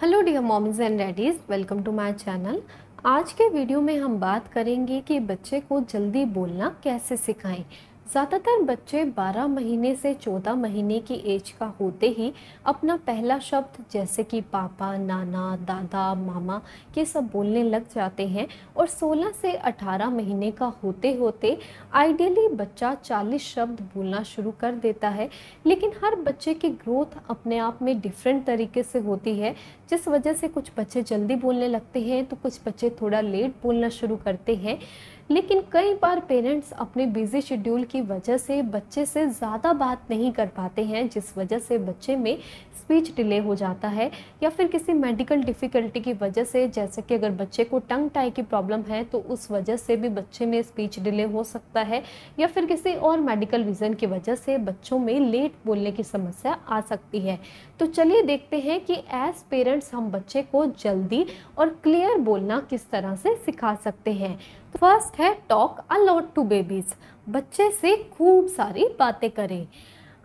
Hello dear moms and daddies, welcome to my channel. आज के video में हम बात करेंगे कि बच्चे को जल्दी बोलना कैसे सिखाएं। ज़्यादातर बच्चे 12 महीने से 14 महीने की एज का होते ही अपना पहला शब्द जैसे कि पापा, नाना, दादा, मामा ये सब बोलने लग जाते हैं और 16 से 18 महीने का होते होते आइडियली बच्चा 40 शब्द बोलना शुरू कर देता है। लेकिन हर बच्चे की ग्रोथ अपने आप में डिफरेंट तरीके से होती है, जिस वजह से कुछ बच्चे जल्दी बोलने लगते हैं तो कुछ बच्चे थोड़ा लेट बोलना शुरू करते हैं। लेकिन कई बार पेरेंट्स अपने बिजी शेड्यूल की वजह से बच्चे से ज़्यादा बात नहीं कर पाते हैं, जिस वजह से बच्चे में स्पीच डिले हो जाता है, या फिर किसी मेडिकल डिफ़िकल्टी की वजह से, जैसे कि अगर बच्चे को टंग टाई की प्रॉब्लम है तो उस वजह से भी बच्चे में स्पीच डिले हो सकता है, या फिर किसी और मेडिकल रीज़न की वजह से बच्चों में लेट बोलने की समस्या आ सकती है। तो चलिए देखते हैं कि एज पेरेंट्स हम बच्चे को जल्दी और क्लियर बोलना किस तरह से सिखा सकते हैं। तो फर्स्ट है talk a lot to babies. बच्चे से खूब सारी बातें करें।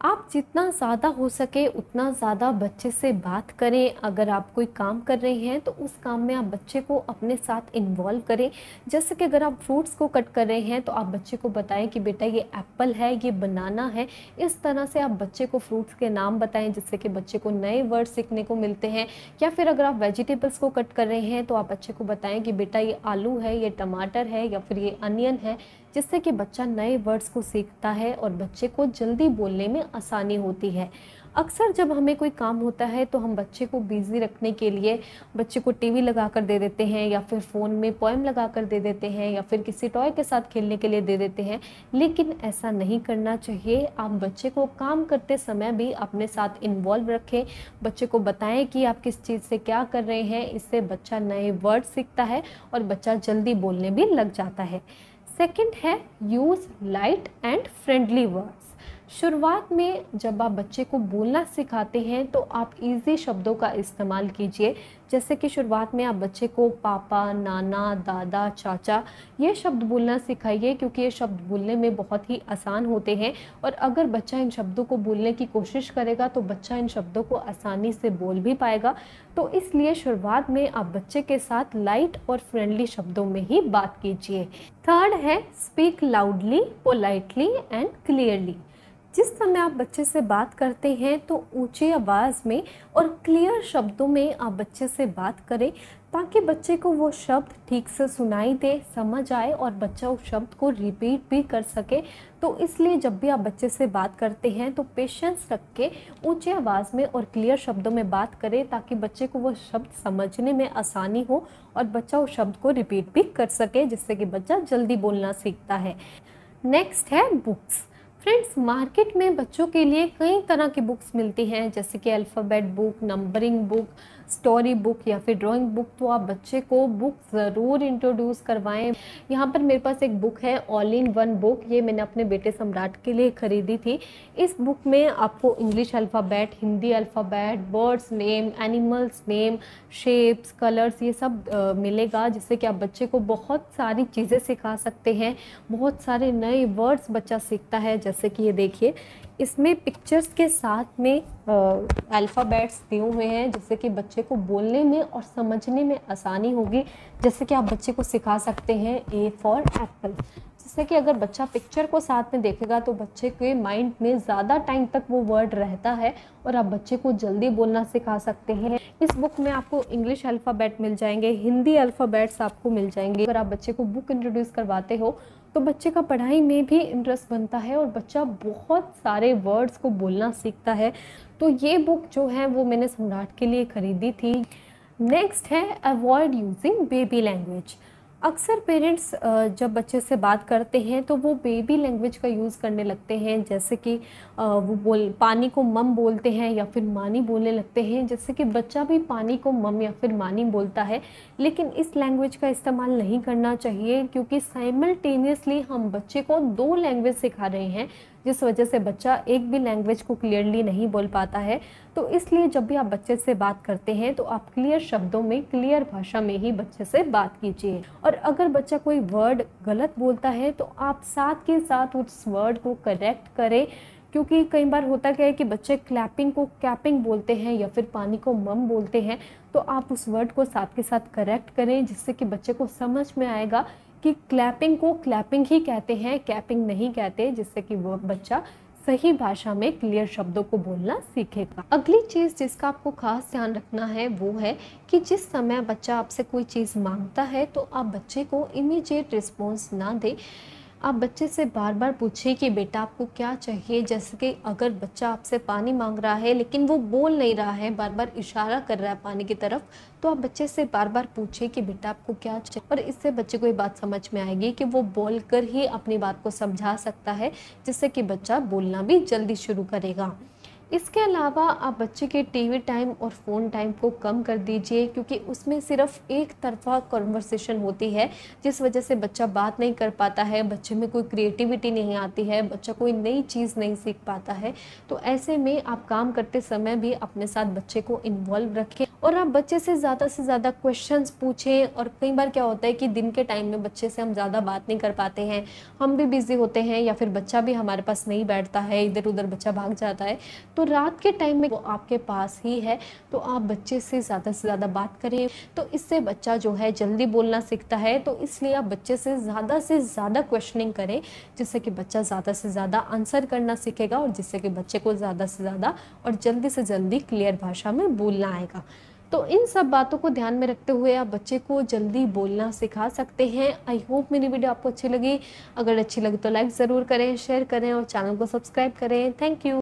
आप जितना ज़्यादा हो सके उतना ज़्यादा बच्चे से बात करें। अगर आप कोई काम कर रहे हैं तो उस काम में आप बच्चे को अपने साथ इन्वॉल्व करें। जैसे कि अगर आप फ्रूट्स को कट कर रहे हैं तो आप बच्चे को बताएं कि बेटा ये एप्पल है, ये बनाना है। इस तरह से आप बच्चे को फ्रूट्स के नाम बताएं, जिससे कि बच्चे को नए वर्ड सीखने को मिलते हैं। या फिर अगर आप वेजिटेबल्स को कट कर रहे हैं तो आप बच्चे को बताएं कि बेटा ये आलू है, ये टमाटर है, या फिर ये अनियन है, जिससे कि बच्चा नए वर्ड्स को सीखता है और बच्चे को जल्दी बोलने में आसानी होती है। अक्सर जब हमें कोई काम होता है तो हम बच्चे को बिज़ी रखने के लिए बच्चे को टीवी लगा कर दे देते हैं, या फिर फ़ोन में पोएम लगा कर दे देते हैं, या फिर किसी टॉय के साथ खेलने के लिए दे देते हैं। लेकिन ऐसा नहीं करना चाहिए। आप बच्चे को काम करते समय भी अपने साथ इन्वॉल्व रखें। बच्चे को बताएं कि आप किस चीज़ से क्या कर रहे हैं। इससे बच्चा नए वर्ड सीखता है और बच्चा जल्दी बोलने भी लग जाता है। सेकंड है use light and friendly words. शुरुआत में जब आप बच्चे को बोलना सिखाते हैं तो आप इजी शब्दों का इस्तेमाल कीजिए। जैसे कि शुरुआत में आप बच्चे को पापा, नाना, दादा, चाचा ये शब्द बोलना सिखाइए, क्योंकि ये शब्द बोलने में बहुत ही आसान होते हैं। और अगर बच्चा इन शब्दों को बोलने की कोशिश करेगा तो बच्चा इन शब्दों को आसानी से बोल भी पाएगा। तो इसलिए शुरुआत में आप बच्चे के साथ लाइट और फ्रेंडली शब्दों में ही बात कीजिए। थर्ड है speak loudly, politely and clearly. जिस समय आप बच्चे से बात करते हैं तो ऊंची आवाज़ में और क्लियर शब्दों में आप बच्चे से बात करें, ताकि बच्चे को वो शब्द ठीक से सुनाई दे, समझ आए और बच्चा उस शब्द को रिपीट भी कर सके। तो इसलिए जब भी आप बच्चे से बात करते हैं तो पेशेंस रख के ऊंची आवाज़ में और क्लियर शब्दों में बात करें, ताकि बच्चे को वो शब्द समझने में आसानी हो और बच्चा उस शब्द को रिपीट भी कर सके, जिससे कि बच्चा जल्दी बोलना सीखता है। नेक्स्ट है बुक्स। फ्रेंड्स, मार्केट में बच्चों के लिए कई तरह की बुक्स मिलती हैं, जैसे कि alphabet book, numbering book, story book या फिर ड्राइंग बुक। तो आप बच्चे को बुक ज़रूर इंट्रोड्यूस करवाएं। यहाँ पर मेरे पास एक बुक है, ऑल इन वन बुक। ये मैंने अपने बेटे सम्राट के लिए ख़रीदी थी। इस बुक में आपको English alphabet, Hindi alphabet, birds name, animals name, shapes, colours, ये सब मिलेगा, जिससे कि आप बच्चे को बहुत सारी चीज़ें सिखा सकते हैं। बहुत सारे नए वर्ड्स बच्चा सीखता है। जैसे कि ये देखिए, इसमें पिक्चर्स के साथ में अल्फ़ाबेट्स दिए हुए हैं, जिससे कि बच्चे को बोलने में और समझने में आसानी होगी। जैसे कि आप बच्चे को सिखा सकते हैं ए फॉर एप्पल, जिससे कि अगर बच्चा पिक्चर को साथ में देखेगा तो बच्चे के माइंड में ज़्यादा टाइम तक वो वर्ड रहता है और आप बच्चे को जल्दी बोलना सिखा सकते हैं। इस बुक में आपको इंग्लिश अल्फ़ाबेट मिल जाएंगे, हिंदी अल्फ़ाबेट्स आपको मिल जाएंगे। अगर आप बच्चे को बुक इंट्रोड्यूस करवाते हो तो बच्चे का पढ़ाई में भी इंटरेस्ट बनता है और बच्चा बहुत सारे वर्ड्स को बोलना सीखता है। तो ये बुक जो है वो मैंने सम्राट के लिए ख़रीदी थी। नेक्स्ट है अवॉइड यूजिंग बेबी लैंग्वेज। अक्सर पेरेंट्स जब बच्चे से बात करते हैं तो वो बेबी लैंग्वेज का यूज़ करने लगते हैं, जैसे कि वो पानी को मम बोलते हैं या फिर मानी बोलने लगते हैं, जैसे कि बच्चा भी पानी को मम या फिर मानी बोलता है। लेकिन इस लैंग्वेज का इस्तेमाल नहीं करना चाहिए, क्योंकि साइमल्टेनियसली हम बच्चे को दो लैंग्वेज सिखा रहे हैं, जिस वजह से बच्चा एक भी लैंग्वेज को क्लियरली नहीं बोल पाता है। तो इसलिए जब भी आप बच्चे से बात करते हैं तो आप क्लियर शब्दों में, क्लियर भाषा में ही बच्चे से बात कीजिए। और अगर बच्चा कोई वर्ड गलत बोलता है तो आप साथ के साथ उस वर्ड को करेक्ट करें, क्योंकि कई बार होता क्या है कि बच्चे क्लैपिंग को कैपिंग बोलते हैं या फिर पानी को मम बोलते हैं। तो आप उस वर्ड को साथ के साथ करेक्ट करें, जिससे कि बच्चे को समझ में आएगा कि क्लैपिंग को क्लैपिंग ही कहते हैं, कैपिंग नहीं कहते, जिससे कि वो बच्चा सही भाषा में क्लियर शब्दों को बोलना सीखेगा। अगली चीज़ जिसका आपको खास ध्यान रखना है वो है कि जिस समय बच्चा आपसे कोई चीज़ मांगता है तो आप बच्चे को इमीडिएट रिस्पॉन्स ना दें। आप बच्चे से बार बार पूछें कि बेटा आपको क्या चाहिए। जैसे कि अगर बच्चा आपसे पानी मांग रहा है लेकिन वो बोल नहीं रहा है, बार बार इशारा कर रहा है पानी की तरफ, तो आप बच्चे से बार बार पूछें कि बेटा आपको क्या चाहिए। और इससे बच्चे को ये बात समझ में आएगी कि वो बोलकर ही अपनी बात को समझा सकता है, जिससे कि बच्चा बोलना भी जल्दी शुरू करेगा। इसके अलावा आप बच्चे के टीवी टाइम और फ़ोन टाइम को कम कर दीजिए, क्योंकि उसमें सिर्फ एक तरफा कन्वर्सेशन होती है, जिस वजह से बच्चा बात नहीं कर पाता है, बच्चे में कोई क्रिएटिविटी नहीं आती है, बच्चा कोई नई चीज़ नहीं सीख पाता है। तो ऐसे में आप काम करते समय भी अपने साथ बच्चे को इन्वॉल्व रखें और आप बच्चे से ज़्यादा क्वेश्चंस पूछें। और कई बार क्या होता है कि दिन के टाइम में बच्चे से हम ज़्यादा बात नहीं कर पाते हैं, हम भी बिज़ी होते हैं या फिर बच्चा भी हमारे पास नहीं बैठता है, इधर उधर बच्चा भाग जाता है। तो रात के टाइम में वो आपके पास ही है, तो आप बच्चे से ज़्यादा बात करें, तो इससे बच्चा जो है जल्दी बोलना सीखता है। तो इसलिए आप बच्चे से ज़्यादा क्वेश्चनिंग करें, जिससे कि बच्चा ज़्यादा से ज़्यादा आंसर करना सीखेगा और जिससे कि बच्चे को ज़्यादा से ज़्यादा और जल्दी से जल्दी क्लियर भाषा में बोलना आएगा। तो इन सब बातों को ध्यान में रखते हुए आप बच्चे को जल्दी बोलना सिखा सकते हैं। आई होप मेरी वीडियो आपको अच्छी लगी। अगर अच्छी लगी तो लाइक ज़रूर करें, शेयर करें और चैनल को सब्सक्राइब करें। Thank you.